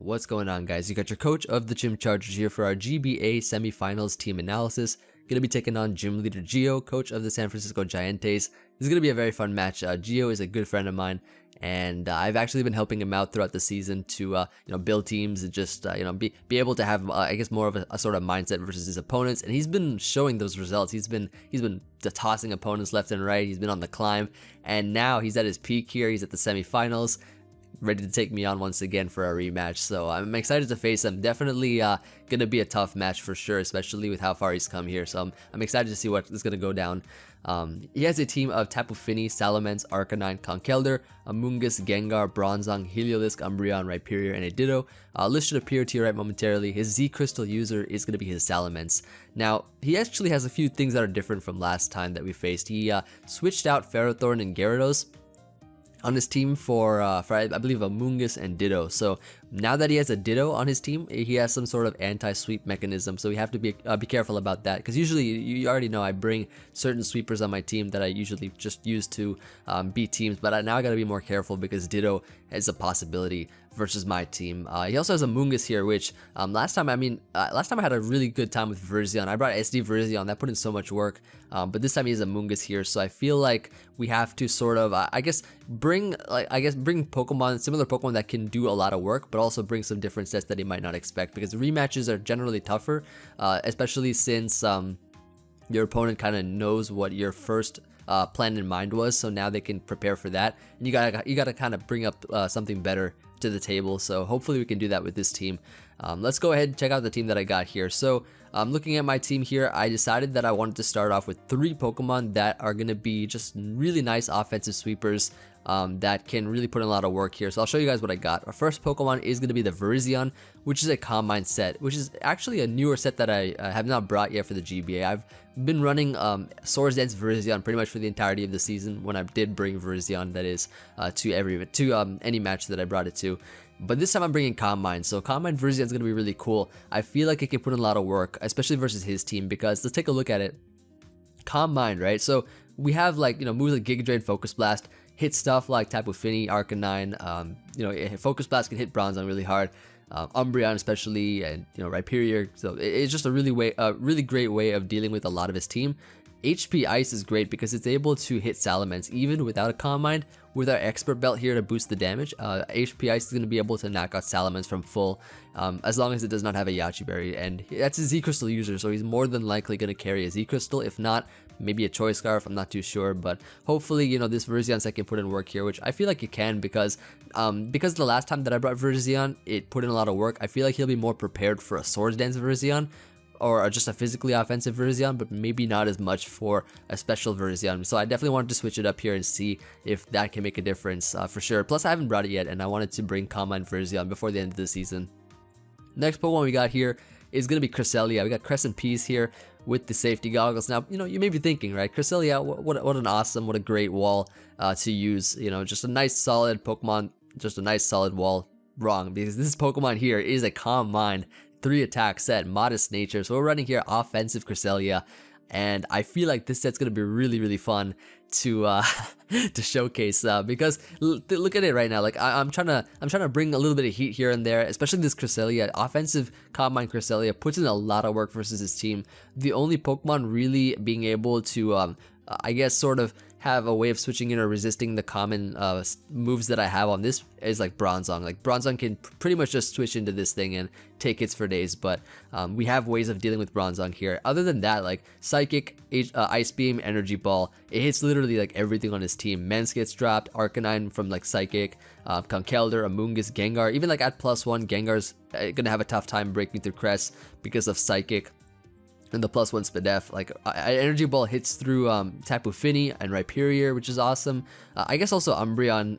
What's going on, guys? You got your coach of the Gym Chargers here for our GBA Semifinals team analysis. Gonna be taking on gym leader Gio, coach of the San Francisco GiEnteis. This is gonna be a very fun match. Gio is a good friend of mine, and I've actually been helping him out throughout the season to build teams and just be able to have I guess more of a sort of mindset versus his opponents. And he's been showing those results. He's been tossing opponents left and right. He's been on the climb, and now he's at his peak here. He's at the semifinals, ready to take me on once again for a rematch. So I'm excited to face him. Definitely gonna be a tough match for sure, especially with how far he's come here. So I'm excited to see what is gonna go down. He has a team of Tapu Fini, Salamence, Arcanine, Conkeldurr, Amoonguss, Gengar, Bronzong, Heliolisk, Umbreon, Rhyperior, and a Ditto. List should appear to your right momentarily. His Z Crystal user is going to be his Salamence. Now, he actually has a few things that are different from last time that we faced. He switched out Ferrothorn and Gyarados on his team for I believe Amoonguss and Ditto. So now that he has a Ditto on his team, he has some sort of anti-sweep mechanism. So we have to be careful about that, because usually you already know I bring certain sweepers on my team that I usually just use to beat teams. But now I gotta be more careful because Ditto is a possibility versus my team. He also has a Amoonguss here, which last time I had a really good time with Verzion. I brought SD Verzion, that put in so much work, but this time he has a Amoonguss here, so I feel like we have to sort of bring Pokemon, similar Pokemon that can do a lot of work, but also bring some different sets that he might not expect, because rematches are generally tougher, especially since your opponent kind of knows what your first plan in mind was, so now they can prepare for that, and you gotta kind of bring up something better to the table. So hopefully we can do that with this team. Let's go ahead and check out the team that I got here. So looking at my team here, I decided that I wanted to start off with 3 Pokemon that are going to be just really nice offensive sweepers that can really put in a lot of work here. So I'll show you guys what I got. Our first Pokemon is going to be the Verzion, which is a Combine set, which is actually a newer set that I have not brought yet for the GBA. I've been running Swords Dance Verzion pretty much for the entirety of the season, when I did bring Verzion, that is, to any match that I brought it to. But this time I'm bringing Combine, so Combine Verzion is going to be really cool. I feel like it can put in a lot of work, especially versus his team, because let's take a look at it. Combine, right? So we have moves like Giga Drain, Focus Blast, hit stuff like Tapu Fini, Arcanine. Focus Blast can hit Bronzong really hard. Umbreon especially, and Rhyperior. So it's just a really great way of dealing with a lot of his team. HP Ice is great because it's able to hit Salamence even without a Combine. With our Expert Belt here to boost the damage, HP Ice is going to be able to knock out Salamence from full, as long as it does not have a Yachi Berry, and that's a Z Crystal user, so he's more than likely going to carry a Z Crystal. If not, maybe a Choice Scarf, I'm not too sure, but hopefully this Verzion set can put in work here, which I feel like it can, because the last time that I brought Verzion, it put in a lot of work. I feel like he'll be more prepared for a Swords Dance Verzion, or just a physically offensive Verzion, but maybe not as much for a special Verzion. So I definitely wanted to switch it up here and see if that can make a difference for sure. Plus I haven't brought it yet, and I wanted to bring Combine Verzion before the end of the season. Next Pokemon we got here is going to be Cresselia. We got Crescent Peas here with the safety goggles. Now, you may be thinking, right, Cresselia, what a great wall to use. Just a nice solid Pokemon, just a nice solid wall. Wrong, because this Pokemon here is a Combine 3 attack set, Modest Nature. So we're running here offensive Cresselia, and I feel like this set's gonna be really fun to to showcase, because look at it right now. Like I'm trying to bring a little bit of heat here and there, especially this Cresselia. Offensive Combine Cresselia puts in a lot of work versus his team. The only Pokemon really being able to I guess sort of have a way of switching in or resisting the common moves that I have on this is like Bronzong. Like Bronzong can pretty much just switch into this thing and take hits for days, but we have ways of dealing with Bronzong here. Other than that, like Psychic, Ice Beam, Energy Ball, it hits literally like everything on his team. Mence gets dropped, Arcanine from like Psychic, Conkeldurr, Amoonguss, Gengar. Even like at +1, Gengar's gonna have a tough time breaking through Crest because of Psychic and the +1 Spadef. Like Energy Ball hits through Tapu Fini and Rhyperior, which is awesome. I guess also Umbreon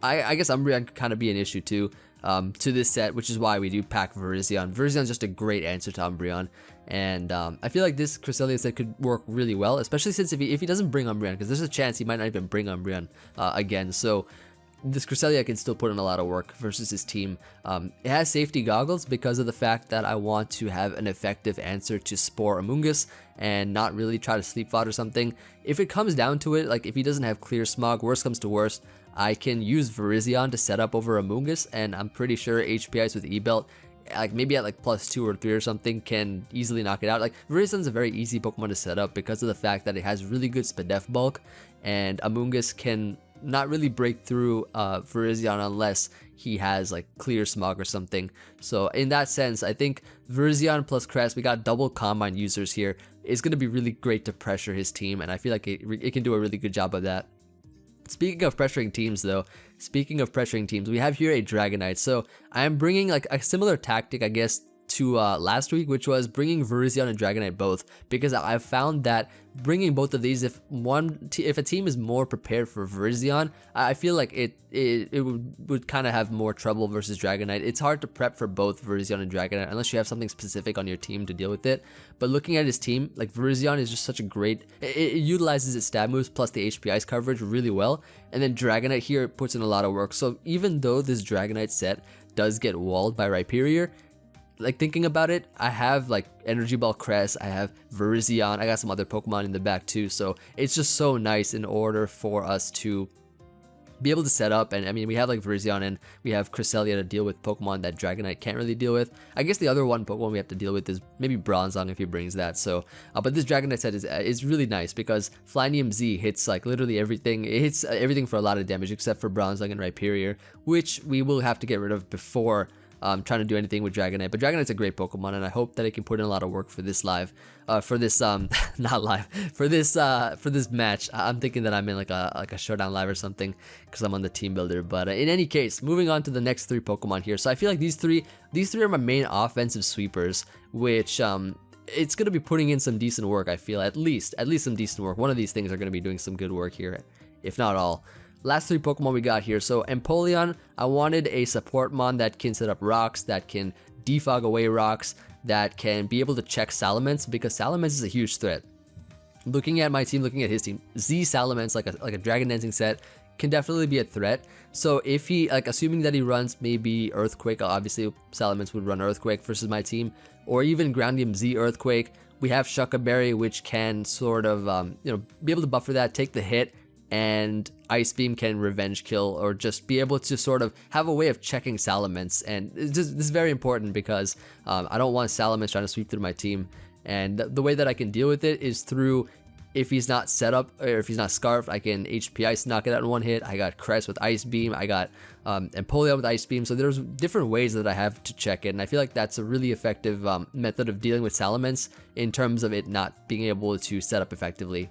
I guess Umbreon could kind of be an issue too to this set, which is why we do pack Verzion. Verzion's just a great answer to Umbreon, and I feel like this Cresselia set could work really well, especially since if he doesn't bring Umbreon, because there's a chance he might not even bring Umbreon again. So this Cresselia can still put in a lot of work versus his team. It has safety goggles because of the fact that I want to have an effective answer to Spore Amoonguss and not really try to sleep fod or something. If it comes down to it, like if he doesn't have Clear Smog, worst comes to worst, I can use Virizion to set up over Amoonguss, and I'm pretty sure HPIs with E-Belt, like maybe at like +2 or 3 or something, can easily knock it out. Like Virizion's a very easy Pokemon to set up because of the fact that it has really good Spadef bulk, and Amoonguss can not really break through Virizion unless he has like clear smog or something. So in that sense, I think Virizion plus Crest, we got double Combine users here, is going to be really great to pressure his team, and I feel like it can do a really good job of that. Speaking of pressuring teams though, we have here a Dragonite. So I am bringing like a similar tactic, I guess, to last week, which was bringing Virizion and Dragonite both, because I've found that bringing both of these, if a team is more prepared for Virizion, I feel like it would kind of have more trouble versus Dragonite. It's hard to prep for both Virizion and Dragonite unless you have something specific on your team to deal with it. But looking at his team, like Virizion is just such a great, it utilizes its stab moves plus the HPI's coverage really well, and then Dragonite here puts in a lot of work. So even though this Dragonite set does get walled by Rhyperior, like thinking about it, I have like Energy Ball Crest, I have Virizion, I got some other Pokemon in the back too, so it's just so nice in order for us to be able to set up. And I mean, we have like Virizion and we have Cresselia to deal with Pokemon that Dragonite can't really deal with. I guess the other one Pokemon we have to deal with is maybe Bronzong if he brings that. So but this Dragonite set is really nice because Flynium Z hits like literally everything. It hits everything for a lot of damage except for Bronzong and Rhyperior, which we will have to get rid of before trying to do anything with Dragonite. But Dragonite's a great Pokemon, and I hope that it can put in a lot of work for this for this match. I'm thinking that I'm in like a showdown live or something because I'm on the team builder. But in any case, moving on to the next 3 Pokemon here. So I feel like these three are my main offensive sweepers, which it's gonna be putting in some decent work. I feel at least some decent work. One of these things are gonna be doing some good work here, if not all. Last 3 Pokemon we got here. So Empoleon, I wanted a support mon that can set up rocks, that can defog away rocks, that can be able to check Salamence, because Salamence is a huge threat. Looking at my team, looking at his team, Z Salamence, like a Dragon Dancing set, can definitely be a threat. So if he, like assuming that he runs maybe Earthquake, obviously Salamence would run Earthquake versus my team, or even Groundium Z Earthquake. We have Shucca Berry, which can sort of be able to buffer that, take the hit, and Ice Beam can revenge kill, or just be able to sort of have a way of checking Salamence. And this is very important because I don't want Salamence trying to sweep through my team. And the way that I can deal with it is through, if he's not set up or if he's not scarfed, I can HP Ice, knock it out in one hit. I got Crest with Ice Beam, I got Empoleon with Ice Beam. So there's different ways that I have to check it, and I feel like that's a really effective method of dealing with Salamence in terms of it not being able to set up effectively.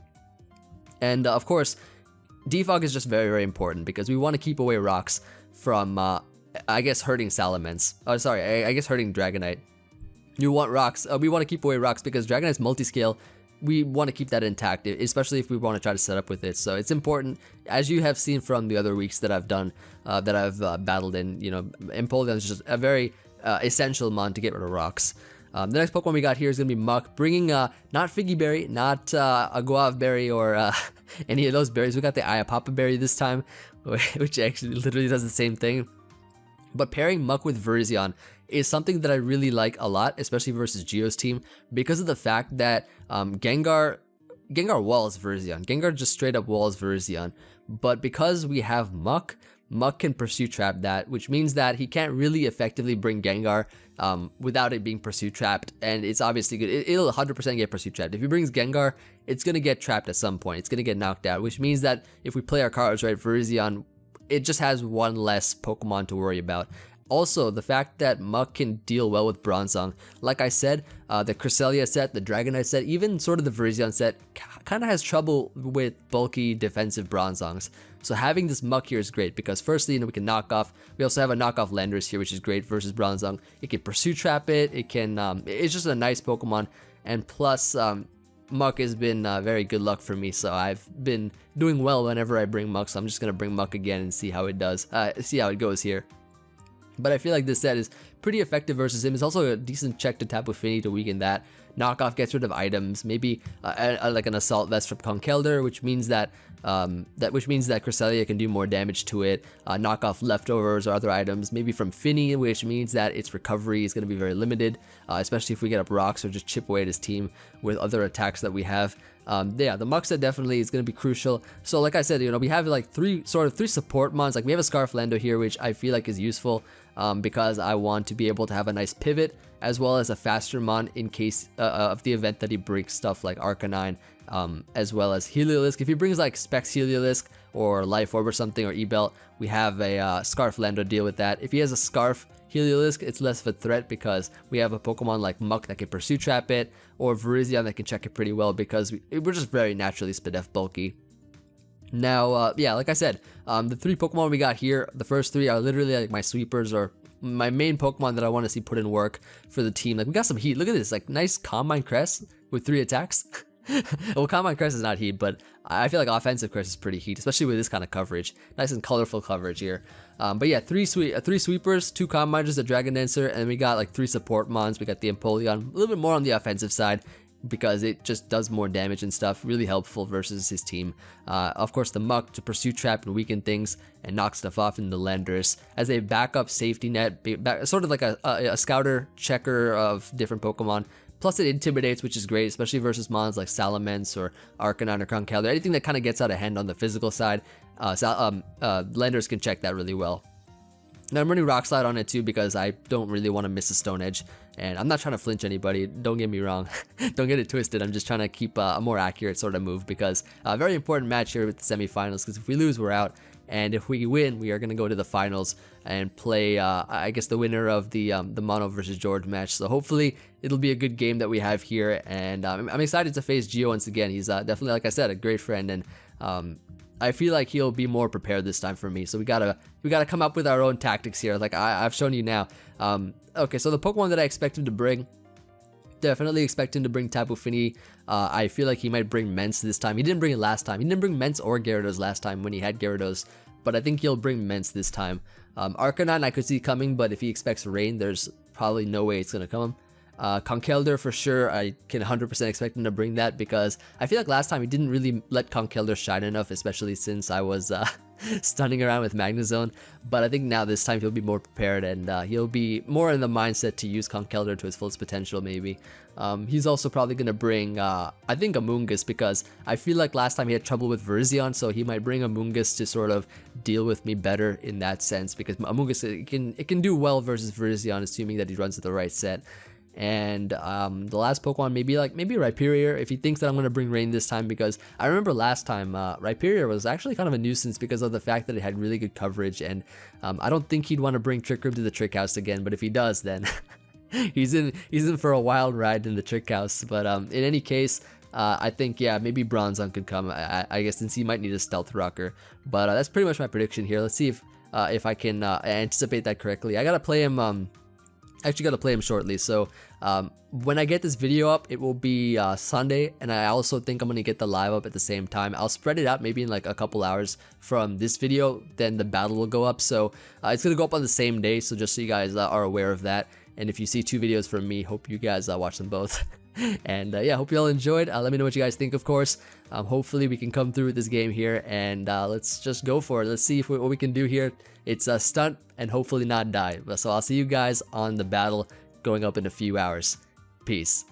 And of course, defog is just very, very important because we want to keep away rocks from, I guess, hurting Salamence. Oh, sorry, I guess hurting Dragonite. You want rocks. We want to keep away rocks because Dragonite's multi-scale. We want to keep that intact, especially if we want to try to set up with it. So it's important, as you have seen from the other weeks that I've done, that I've battled in. Empoleon is just a very essential mon to get rid of rocks. The next Pokemon we got here is going to be Muck, bringing not Figgy Berry, not a Guava Berry, or any of those berries. We got the Iapapa Berry this time, which actually literally does the same thing. But pairing Muck with Virizion is something that I really like a lot, especially versus Geo's team, because of the fact that Gengar walls Virizion. Gengar just straight up walls Virizion. But because we have Muck can pursue trap that, which means that he can't really effectively bring Gengar without it being pursuit trapped, and it's obviously good. It'll 100% get pursuit trapped. If he brings Gengar, it's gonna get trapped at some point. It's gonna get knocked out, which means that if we play our cards right, Virizion, it just has one less Pokemon to worry about. Also, the fact that Muck can deal well with Bronzong. Like I said, the Cresselia set, the Dragonite set, even sort of the Virizion set kind of has trouble with bulky defensive Bronzongs. So having this Muck here is great because firstly, we can knock off. We also have a knockoff Landorus here, which is great versus Bronzong. It can pursue trap it. It can. It's just a nice Pokemon, and plus, Muck has been very good luck for me. So I've been doing well whenever I bring Muck. So I'm just gonna bring Muck again and see how it does. See how it goes here. But I feel like this set is pretty effective versus him. It's also a decent check to tap with Finny to weaken that. Knockoff gets rid of items, maybe like an Assault Vest from Conkeldurr, which means that Cresselia can do more damage to it. Knockoff leftovers or other items, maybe from Finny, which means that its recovery is going to be very limited, especially if we get up rocks or just chip away at his team with other attacks that we have. Yeah, the Muxa definitely is going to be crucial. So like I said, you know, we have like three support mons. Like we have a Scarf Lando here, which I feel like is useful because I want to be able to have a nice pivot as well as a faster mon in case of the event that he brings stuff like Arcanine, as well as Heliolisk. If he brings like Specs Heliolisk or Life Orb or something, or E-Belt, we have a Scarf Lando deal with that. If he has a Scarf Heliolisk, it's less of a threat because we have a Pokemon like Muck that can Pursue Trap it, or Virizion that can check it pretty well because we're just very naturally Spadef bulky. Now, yeah, like I said, the three Pokemon we got here, the first three are literally like my sweepers or my main Pokemon that I want to see put in work for the team. Like we got some heat. Look at this, like nice Combine Crest with 3 attacks. Well, Combine Crest is not heat, but I feel like Offensive Crest is pretty heat, especially with this kind of coverage. Nice and colorful coverage here. But yeah, three sweepers, 2 Combiners, a Dragon Dancer, and we got like 3 support mons. We got the Empoleon, a little bit more on the offensive side because it just does more damage and stuff. Really helpful versus his team. Of course, the Muck to Pursue Trap and weaken things and knock stuff off in the Landorus as a backup safety net, sort of like a scouter checker of different Pokemon. Plus it intimidates, which is great, especially versus mons like Salamence or Arcanine or Conkeldurr. Anything that kind of gets out of hand on the physical side, Landorus can check that really well. Now I'm running Rock Slide on it too because I don't really want to miss a Stone Edge, and I'm not trying to flinch anybody, don't get me wrong. Don't get it twisted, I'm just trying to keep a more accurate sort of move because a very important match here with the semifinals, because if we lose, we're out. And if we win, we are going to go to the finals and play, I guess, the winner of the Mono versus George match. So hopefully it'll be a good game that we have here. And I'm excited to face Gio once again. He's definitely, like I said, a great friend. And I feel like he'll be more prepared this time for me. So we gotta come up with our own tactics here. Like I've shown you now. Okay, so the Pokemon that I expect him to bring, definitely expect him to bring Tapu Fini. I feel like he might bring Mence this time. He didn't bring it last time. He didn't bring Mence or Gyarados last time when he had Gyarados, but I think he'll bring Mence this time. Arcanine I could see coming, but if he expects rain, there's probably no way it's gonna come. Conkeldurr for sure, I can 100% expect him to bring that because I feel like last time he didn't really let Conkeldurr shine enough, especially since I was stunning around with Magnezone. But I think now this time he'll be more prepared and he'll be more in the mindset to use Conkeldurr to his fullest potential maybe. He's also probably going to bring, I think, Amoonguss because I feel like last time he had trouble with Virizion, so he might bring Amoonguss to sort of deal with me better in that sense because Amoonguss, it can do well versus Virizion assuming that he runs the right set. And the last Pokemon maybe Rhyperior if he thinks that I'm going to bring rain this time, because I remember last time Rhyperior was actually kind of a nuisance because of the fact that it had really good coverage, and I don't think he'd want to bring Trick Room to the Trick House again, but if he does, then he's in for a wild ride in the Trick House. But in any case, I think, yeah, maybe Bronzong could come, I guess, since he might need a Stealth Rocker. But that's pretty much my prediction here. Let's see if I can anticipate that correctly. I gotta play him actually got to play him shortly, so when I get this video up, it will be Sunday, and I also think I'm going to get the live up at the same time. I'll spread it out maybe in like a couple hours from this video, then the battle will go up, so it's going to go up on the same day, so just so you guys are aware of that. And if you see 2 videos from me, hope you guys watch them both. And yeah, hope you all enjoyed. Let me know what you guys think, of course. Hopefully we can come through with this game here, and let's just go for it. Let's see what we can do here. It's a stunt and hopefully not die. So I'll see you guys on the battle going up in a few hours. Peace.